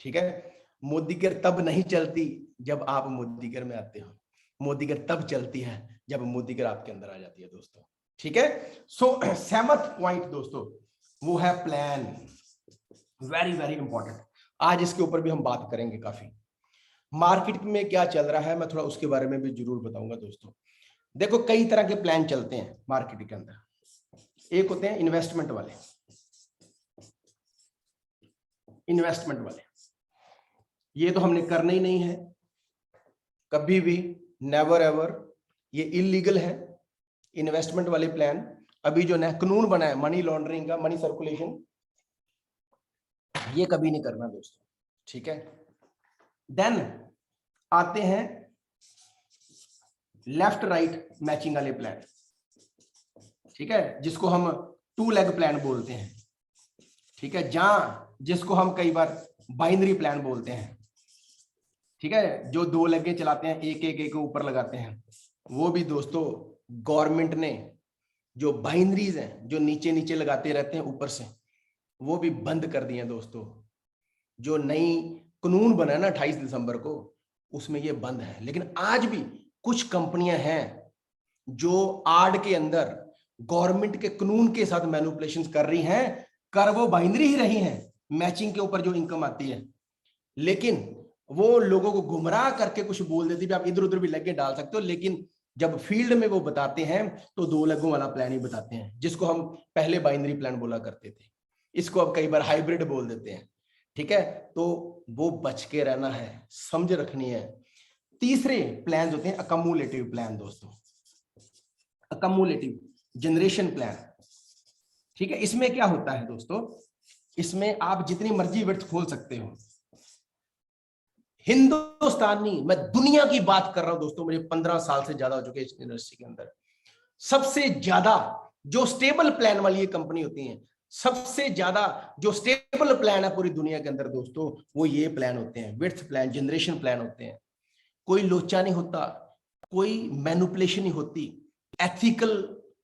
ठीक है, मोदी केयर तब नहीं चलती जब आप मोदी केयर में आते हो, मोदी केयर तब चलती है जब मोदी केयर आपके अंदर आ जाती है दोस्तों। ठीक है, सो 7th पॉइंट दोस्तों वो है प्लान, वेरी वेरी इंपॉर्टेंट। आज इसके ऊपर भी हम बात करेंगे काफी, मार्केट में क्या चल रहा है मैं थोड़ा उसके बारे में भी जरूर बताऊंगा दोस्तों। देखो कई तरह के प्लान चलते हैं मार्केट के अंदर, एक होते हैं इन्वेस्टमेंट वाले, इन्वेस्टमेंट वाले ये तो हमने करना ही नहीं है कभी भी, नेवर एवर, ये इलीगल है। इन्वेस्टमेंट वाले प्लान अभी जो नया कानून बना है मनी लॉन्ड्रिंग का, मनी सर्कुलेशन, ये कभी नहीं करना दोस्तों। ठीक है, देन आते हैं लेफ्ट राइट मैचिंग वाले प्लान। ठीक है, जिसको हम 2 लेग प्लान बोलते हैं। ठीक है, जहां जिसको हम कई बार बाइनरी प्लान बोलते हैं। ठीक है, जो 2 लेगें चलाते हैं, एक एक एक ऊपर लगाते हैं, वो भी दोस्तों गवर्नमेंट ने जो बाइनरीज हैं जो नीचे नीचे लगाते रहते हैं ऊपर से, वो भी बंद कर दिए हैं दोस्तों। जो नई कानून बना है ना 28 दिसंबर को, उसमें ये बंद है। लेकिन आज भी कुछ कंपनियां हैं जो आड़ के अंदर गवर्नमेंट के कानून के साथ मैनिपुलेशंस कर रही हैं, कर वो बाइनरी ही रही हैं, मैचिंग के ऊपर जो इनकम आती है, लेकिन वो लोगों को गुमराह करके कुछ बोल देती है, आप इधर उधर भी लगे डाल सकते हो, लेकिन जब फील्ड में वो बताते हैं तो 2 लगों वाला प्लान ही बताते हैं, जिसको हम पहले बाइनरी प्लान बोला करते थे, इसको अब कई बार हाइब्रिड बोल देते हैं। ठीक है, तो वो बच के रहना है, समझ रखनी है। तीसरे प्लान होते हैं अकम्युलेटिव प्लान दोस्तों, अकम्युलेटिव जनरेशन प्लान। ठीक है, इसमें क्या होता है दोस्तों, इसमें आप जितनी मर्जी विड्थ खोल सकते हो। हिंदुस्तान नहीं, मैं दुनिया की बात कर रहा हूं दोस्तों, मुझे 15 साल से ज्यादा हो चुके इस इंडस्ट्री के अंदर। सबसे ज्यादा जो स्टेबल प्लान वाली ये कंपनी होती है, सबसे ज्यादा जो स्टेबल प्लान है पूरी दुनिया के अंदर दोस्तों, वो ये प्लान होते हैं, विड्थ प्लान, जनरेशन प्लान होते हैं। कोई लोचा नहीं होता, कोई मैनिपुलेशन नहीं होती, एथिकल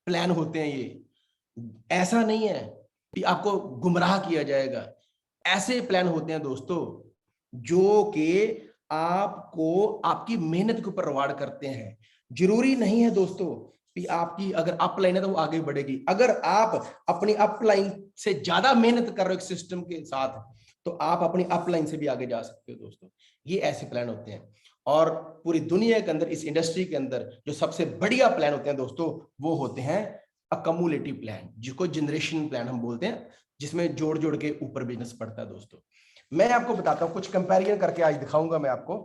प्लान होते हैं ये। ऐसा नहीं है कि आपको गुमराह किया जाएगा, ऐसे प्लान होते हैं दोस्तों जो कि आपको आपकी मेहनत के ऊपर रिवार्ड करते हैं। जरूरी नहीं है दोस्तों कि आपकी अगर अपलाइन है तो वो आगे बढ़ेगी, अगर आप अपनी अपलाइन से ज्यादा मेहनत कर रहे हो एक सिस्टम के साथ, तो आप अपनी अपलाइन से भी आगे जा सकते हो दोस्तों। ये ऐसे प्लान होते हैं। और पूरी दुनिया के अंदर, इस इंडस्ट्री के अंदर जो सबसे बढ़िया प्लान होते हैं दोस्तों, वो होते हैं अकम्युलेटिव प्लान, जिसको जनरेशन प्लान हम बोलते हैं, जिसमें जोड़ जोड़ के ऊपर बिजनेस बढ़ता है दोस्तों। मैं आपको बताता हूं, कुछ कंपैरिजन करके आज दिखाऊंगा मैं आपको।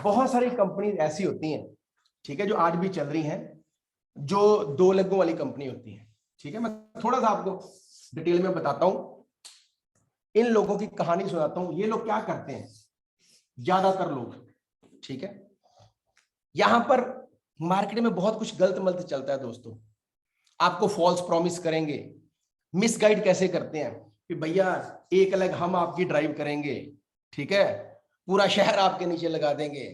बहुत सारी कंपनी ऐसी होती हैं, ठीक है, जो आज भी चल रही हैं, जो दो लेगों वाली कंपनी होती है। ठीक है, मैं थोड़ा सा आपको डिटेल में बताता हूं, इन लोगों की कहानी सुनाता हूं। ये लोग क्या करते हैं, ज्यादातर लोग, ठीक है, यहां पर मार्केट में बहुत कुछ गलत मलत चलता है दोस्तों। आपको फॉल्स प्रॉमिस करेंगे, मिसगाइड कैसे करते हैं कि भैया एक अलग हम आपकी ड्राइव करेंगे, ठीक है, पूरा शहर आपके नीचे लगा देंगे,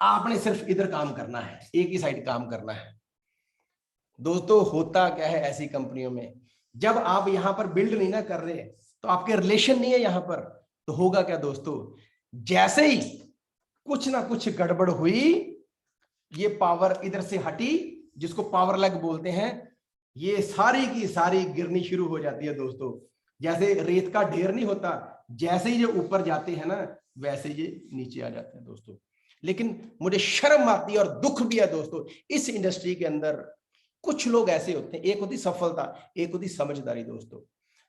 आपने सिर्फ इधर काम करना है, एक ही साइड काम करना है। दोस्तों होता क्या है ऐसी कंपनियों में, जब आप यहां पर बिल्ड नहीं ना कर रहे, तो आपके रिलेशन नहीं है यहां पर, तो होगा क्या दोस्तों, जैसे ही कुछ ना कुछ गड़बड़ हुई, ये पावर इधर से हटी, जिसको पावर लग बोलते हैं, ये सारी की सारी गिरनी शुरू हो जाती है दोस्तों। जैसे रेत का ढेर नहीं होता, जैसे ही ये ऊपर जाते हैं ना, वैसे ये नीचे आ जाते हैं दोस्तों। लेकिन मुझे शर्म आती है और दुख भी है दोस्तों, इस इंडस्ट्री के अंदर कुछ लोग ऐसे होते हैं, एक होती सफलता, एक होती समझदारी दोस्तों।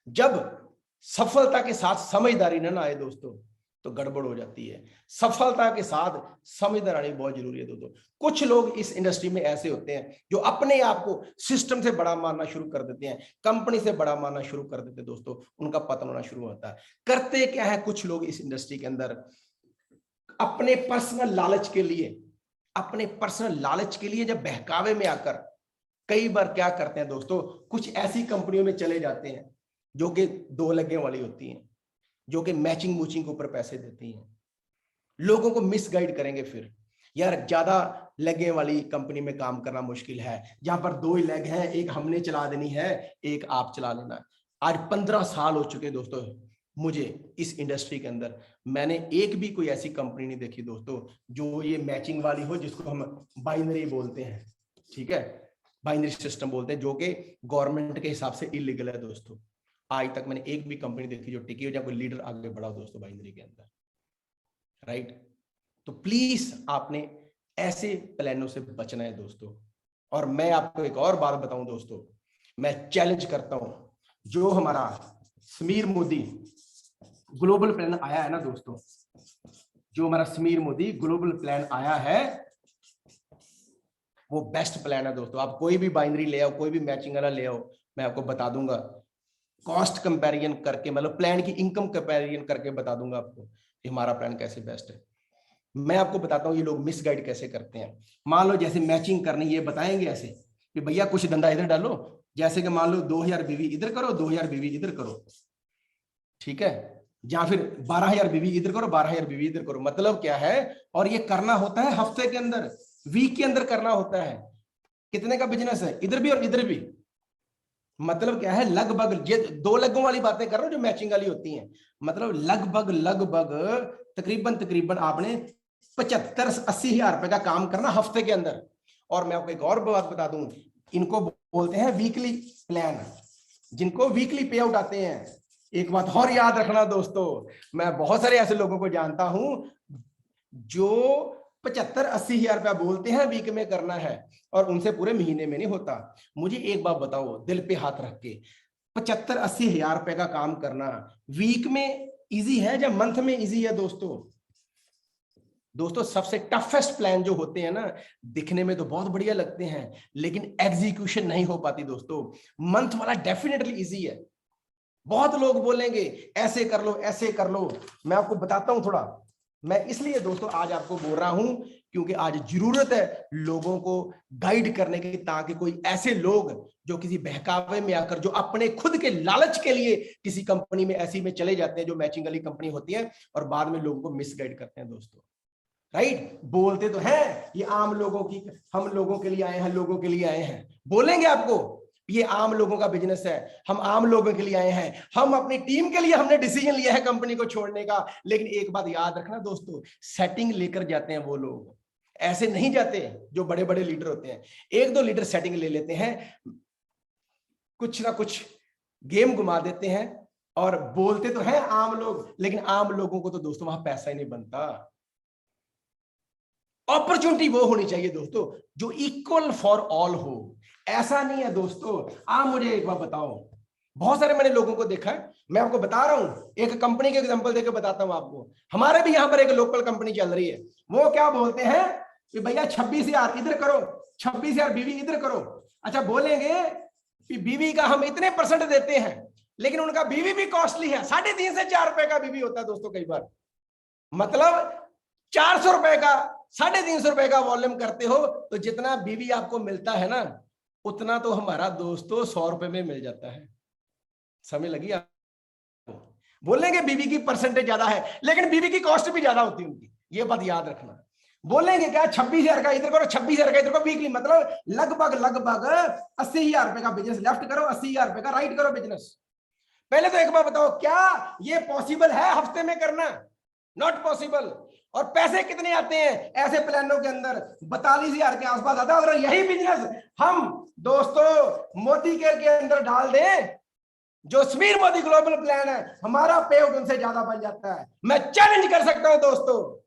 जब सफलता के साथ समझदारी ना आए दोस्तों, तो गड़बड़ हो जाती है। सफलता के साथ समझदारी बहुत जरूरी है दोस्तों। कुछ लोग इस इंडस्ट्री में ऐसे होते हैं जो अपने आप को सिस्टम से बड़ा मानना शुरू कर देते हैं, कंपनी से बड़ा मानना शुरू कर देते हैं दोस्तों, उनका पतन होना शुरू होता है। करते क्या है कुछ लोग इस इंडस्ट्री के अंदर, अपने पर्सनल लालच के लिए, अपने पर्सनल लालच के लिए जब बहकावे में आकर कई बार क्या करते हैं दोस्तों, कुछ ऐसी कंपनियों में चले जाते हैं जो कि दो लगे वाली होती हैं, जो कि मैचिंग मूचिंग के ऊपर पैसे देती हैं, लोगों को मिसगाइड करेंगे। फिर यार ज्यादा लेगे वाली कंपनी में काम करना मुश्किल है, जहां पर दो ही लेग हैं, एक हमने चला देनी है, एक आप चला लेना। आज 15 साल हो चुके दोस्तों मुझे इस इंडस्ट्री के अंदर, मैंने एक भी कोई ऐसी कंपनी नहीं देखी दोस्तों जो ये मैचिंग वाली हो, जिसको हम बाइनरी बोलते हैं, ठीक है, बाइनरी सिस्टम बोलते हैं, जो कि गवर्नमेंट के हिसाब से इलीगल है दोस्तों। आज तक मैंने एक भी कंपनी देखी जो टिकी हो, जब कोई लीडर आगे बढ़ा दोस्तों बाइनरी के अंदर, राइट। तो प्लीज आपने ऐसे प्लानों से बचना है दोस्तों। और मैं आपको एक और बात बताऊं दोस्तों, मैं चैलेंज करता हूं, जो हमारा समीर मोदी ग्लोबल प्लान आया है ना दोस्तों, जो हमारा समीर मोदी ग्लोबल प्लान आया है, वो बेस्ट प्लान है दोस्तों। आप कोई भी बाइनरी ले आओ, कोई भी मैचिंग वाला ले आओ, मैं आपको बता दूंगा, कॉस्ट कंपैरिजन करके, मतलब प्लान की इनकम कंपैरिजन करके बता दूंगा आपको कि हमारा प्लान कैसे बेस्ट है। मैं आपको बताता हूँ ये लोग मिसगाइड कैसे करते हैं। मान लो जैसे मैचिंग करनी, ये बताएंगे ऐसे कि भैया कुछ धंधा इधर डालो, जैसे कि मान लो 2000 बीवी इधर करो, 2000 बीवी इधर करो, ठीक है, या फिर 12000 बीवी इधर करो, 12000 बीवी इधर करो। मतलब क्या है, और ये करना होता है हफ्ते के अंदर, वीक के अंदर करना होता है। कितने का बिजनेस है, इधर भी और इधर भी। मतलब क्या है, लगभग ये दो लगों वाली बातें कर रहा हूं जो मैचिंग वाली होती हैं, मतलब लगभग तकरीबन तकरीबन आपने 75-80 हजार रुपए का काम करना हफ्ते के अंदर। और मैं आपको एक और बात बता दूं, इनको बोलते हैं वीकली प्लान, जिनको वीकली पे आउट आते हैं। एक बात और याद रखना दोस्तों, मैं बहुत सारे ऐसे लोगों को जानता हूं जो 75-80 हजार रुपया बोलते हैं वीक में करना है, और उनसे पूरे महीने में नहीं होता। मुझे एक बात बताओ दिल पे हाथ रख के, 75-80 हजार रुपए का काम करना वीक में इजी है या मंथ में इजी है दोस्तों सबसे टफेस्ट प्लान जो होते हैं ना, दिखने में तो बहुत बढ़िया लगते हैं लेकिन एग्जीक्यूशन नहीं हो पाती दोस्तों। मंथ वाला डेफिनेटली इजी है। बहुत लोग बोलेंगे ऐसे कर लो ऐसे कर लो, मैं आपको बताता हूं थोड़ा। मैं इसलिए दोस्तों आज आपको बोल रहा हूं क्योंकि आज जरूरत है लोगों को गाइड करने की, ताकि कोई ऐसे लोग जो किसी बहकावे में आकर, जो अपने खुद के लालच के लिए किसी कंपनी में ऐसी में चले जाते हैं जो मैचिंग वाली कंपनी होती है, और बाद में लोगों को मिसगाइड करते हैं दोस्तों। राइट, बोलते तो हैं ये आम लोगों की, हम लोगों के लिए आए हैं, लोगों के लिए आए हैं, बोलेंगे आपको ये आम लोगों का बिजनेस है, हम आम लोगों के लिए आए हैं, हम अपनी टीम के लिए हमने डिसीजन लिया है कंपनी को छोड़ने का। लेकिन एक बात याद रखना दोस्तों, सेटिंग लेकर जाते हैं वो लोग, ऐसे नहीं जाते जो बड़े बड़े लीडर होते हैं। एक दो लीडर सेटिंग ले लेते हैं, कुछ ना कुछ गेम घुमा देते हैं, और बोलते तो हैं आम लोग, लेकिन आम लोगों को तो दोस्तों वहां पैसा ही नहीं बनता। अपॉर्चुनिटी वो होनी चाहिए दोस्तों जो इक्वल फॉर ऑल हो। ऐसा नहीं है दोस्तों, आप मुझे एक बात बताओ, बहुत सारे मैंने लोगों को देखा है, मैं आपको बता रहा हूं, एक कंपनी के एग्जांपल देकर बताता हूं आपको। हमारे भी यहां पर एक लोकल कंपनी चल रही है, वो क्या बोलते हैं कि भैया 26,000 इधर करो, 26,000 बीवी इधर करो। अच्छा, बोलेंगे कि बीवी का हम इतने % देते हैं, लेकिन उनका बीवी भी कॉस्टली है, 3.5 से 4 रुपए का बीवी होता है दोस्तों कई बार। मतलब 400 रुपए का, 350 रुपए का वॉल्यूम करते हो तो जितना बीवी आपको मिलता है ना, उतना तो हमारा दोस्तों 100 रुपए में मिल जाता है। समझ लगी आपको? बोलेंगे बीवी की % ज्यादा है, लेकिन बीवी की कॉस्ट भी ज्यादा होती है उनकी, ये बात याद रखना। बोलेंगे क्या 26,000 का इधर करो, 26,000 का इधर करो वीकली, मतलब लगभग 80,000 रुपए का बिजनेस लेफ्ट करो, 80,000 रुपए का राइट करो बिजनेस। पहले तो एक बार बताओ, क्या ये पॉसिबल है हफ्ते में करना? Not possible. और पैसे कितने आते हैं ऐसे प्लानों के अंदर? 42,000 के आसपास आता है। अगर यही बिजनेस हम दोस्तों मोदी केयर के अंदर डाल दें, जो समीर मोदी ग्लोबल प्लान है, हमारा पे आउट उनसे ज्यादा बन जाता है। मैं चैलेंज कर सकता हूं दोस्तों,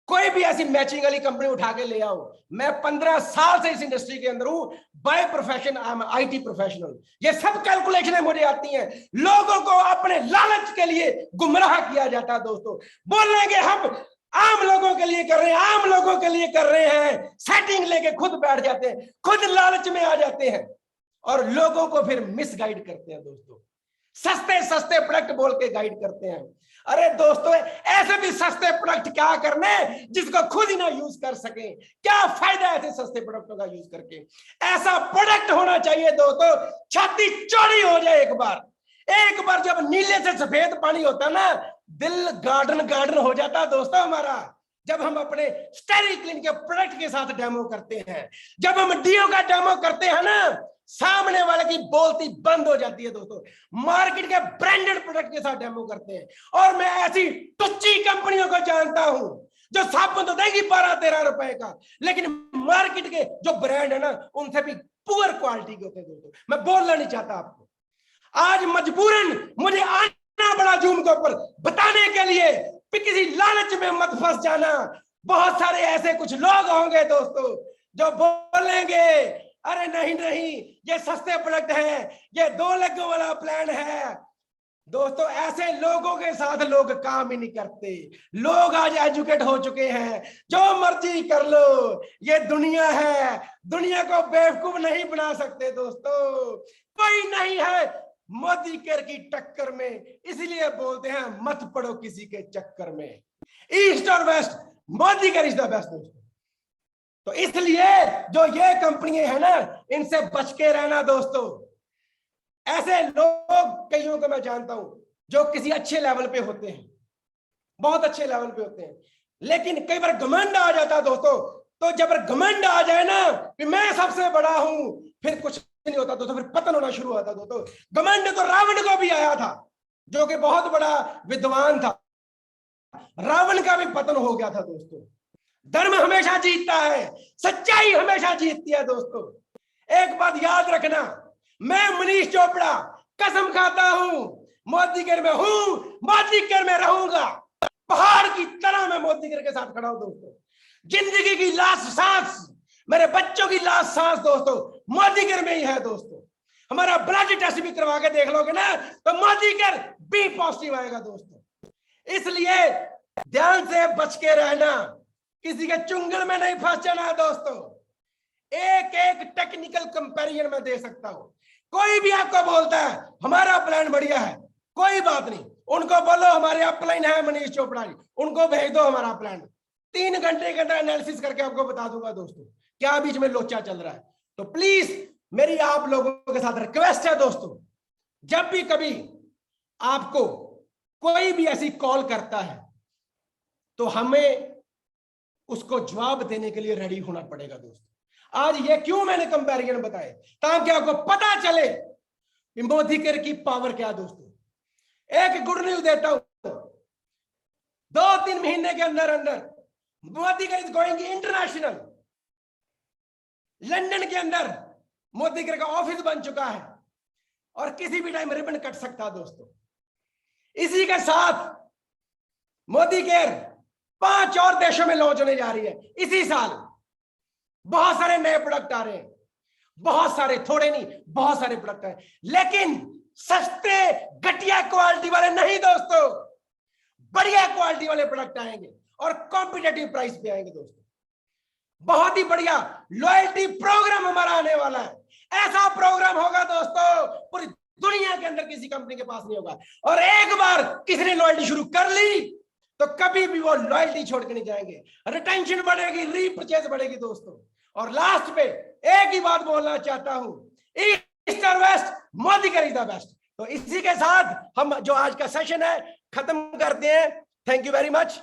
कोई भी ऐसी मैचिंग वाली कंपनी उठा के ले आओ। मैं 15 साल से इस इंडस्ट्री के अंदर हूं, by profession I am IT professional. ये सब कैलकुलेशनें मुझे आती हैं। लोगों को अपने लालच के लिए गुमराह किया जाता है दोस्तों। बोलेंगे हम आम लोगों के लिए कर रहे हैं, आम लोगों के लिए कर रहे हैं, सेटिंग लेके खुद बैठ जाते हैं, खुद लालच में आ जाते हैं, और लोगों को फिर मिसगाइड करते हैं दोस्तों। सस्ते सस्ते प्रोडक्ट बोल के गाइड करते हैं। अरे दोस्तों, ऐसे भी सस्ते प्रोडक्ट क्या करने जिसको खुद ही ना यूज कर सके? क्या फायदा ऐसे सस्ते प्रोडक्टों का यूज करके? ऐसा प्रोडक्ट होना चाहिए दोस्तों, छाती चौड़ी हो जाए। एक बार जब नीले से सफेद पानी होता ना, दिल गार्डन हो जाता है दोस्तों हमारा। जब हम अपने स्टेरिल क्लीन के प्रोडक्ट के साथ डेमो करते हैं, जब हम डीओ का डेमो करते हैं ना, सामने वाले की बोलती बंद हो जाती है दोस्तों। मार्केट के ब्रांडेड प्रोडक्ट के साथ डेमो करते हैं, और मैं ऐसी टुच्ची कंपनियों को जानता हूं जो साबुन तो देगी 12-13 रुपए का, लेकिन मार्केट के जो ब्रांड है ना, उनसे भी पुअर क्वालिटी के होते हैं दोस्तों। मैं बोलना नहीं चाहता आपको, आज मजबूरन मुझे आना पड़ा जूम के ऊपर बताने के लिए कि किसी लालच में मत फंस जाना। बहुत सारे ऐसे कुछ लोग होंगे दोस्तों जो बोलेंगे अरे नहीं ये सस्ते प्रोडक्ट है, ये 2 लग्गों वाला प्लान है। दोस्तों, ऐसे लोगों के साथ लोग काम ही नहीं करते। लोग आज एजुकेट हो चुके हैं, जो मर्जी कर लो, ये दुनिया है, दुनिया को बेवकूफ नहीं बना सकते दोस्तों। कोई नहीं है मोदी केयर की टक्कर में, इसलिए बोलते हैं मत पड़ो किसी के चक्कर में। ईस्ट और west, Modi care is the best दोस्तों। तो इसलिए जो ये कंपनियां है ना, इनसे बच के रहना दोस्तों। ऐसे लोग कईयों को मैं जानता हूं जो किसी अच्छे लेवल पे होते हैं, बहुत अच्छे लेवल पे होते हैं, लेकिन कई बार घमंड आ जाता है दोस्तों। तो जब घमंड आ जाए ना कि मैं सबसे बड़ा हूं, फिर कुछ नहीं होता दोस्तों, फिर पतन होना शुरू होता दोस्तों। घमंड तो रावण को भी आया था, जो कि बहुत बड़ा विद्वान था। रावण का भी पतन हो गया था दोस्तों। धर्म हमेशा जीतता है, सच्चाई हमेशा जीतती है दोस्तों। एक बात याद रखना, मैं मनीष चोपड़ा कसम खाता हूं, मोदी केयर में हूं, मोदी केयर में रहूंगा। पहाड़ की तरह मैं मोदी केयर के साथ खड़ा हूं दोस्तों। जिंदगी की लास्ट सांस, मेरे बच्चों की लास्ट सांस दोस्तों मोदी केयर में ही है दोस्तों। हमारा ब्लड टेस्ट भी करवा के देख लोगे ना तो मोदी केयर बी पॉजिटिव आएगा दोस्तों। इसलिए ध्यान से बच के रहना, किसी के चुंगल में नहीं फंस जाना दोस्तों। एक एक टेक्निकल कंपैरिजन में दे सकता हूं। कोई भी आपको बोलता है हमारा प्लान बढ़िया है, कोई बात नहीं, उनको बोलो हमारे अपलाइन है मनीष चोपड़ा जी, उनको भेज दो हमारा प्लान। 3 घंटे के अंदर एनालिसिस करके आपको बता दूंगा दोस्तों क्या बीच में लोचा चल रहा है। तो प्लीज मेरी आप लोगों के साथ रिक्वेस्ट है दोस्तों, जब भी कभी आपको कोई भी ऐसी कॉल करता है तो हमें उसको जवाब देने के लिए रेडी होना पड़ेगा दोस्तों। आज ये क्यों मैंने कंपैरिजन बताए, ताकि आपको पता चले कि मोदी केयर की पावर क्या दोस्तों। एक गुड न्यूज देता हूं, 2-3 महीने के अंदर अंदर Modi care is going international. London के अंदर मोदी केयर का ऑफिस बन चुका है और किसी भी टाइम रिबन कट सकता है दोस्तों। इसी के साथ मोदी केयर 5 और देशों में लॉन्च होने जा रही है इसी साल। बहुत सारे नए प्रोडक्ट आ रहे हैं, बहुत सारे, थोड़े नहीं, बहुत सारे प्रोडक्ट हैं, लेकिन सस्ते घटिया क्वालिटी वाले नहीं दोस्तों, बढ़िया क्वालिटी वाले प्रोडक्ट आएंगे और कॉम्पिटेटिव प्राइस पे आएंगे दोस्तों। बहुत ही बढ़िया लॉयल्टी प्रोग्राम हमारा आने वाला है। ऐसा प्रोग्राम होगा दोस्तों पूरी दुनिया के अंदर किसी कंपनी के पास नहीं होगा। और एक बार किसी ने लॉयल्टी शुरू कर ली तो कभी भी वो लॉयल्टी छोड़ के नहीं जाएंगे, रिटेंशन बढ़ेगी, रीपरचेज बढ़ेगी दोस्तों। और लास्ट पे एक ही बात बोलना चाहता हूं, ईस्ट और west, Modi care is the best. तो इसी के साथ हम जो आज का सेशन है खत्म करते हैं। Thank you very much.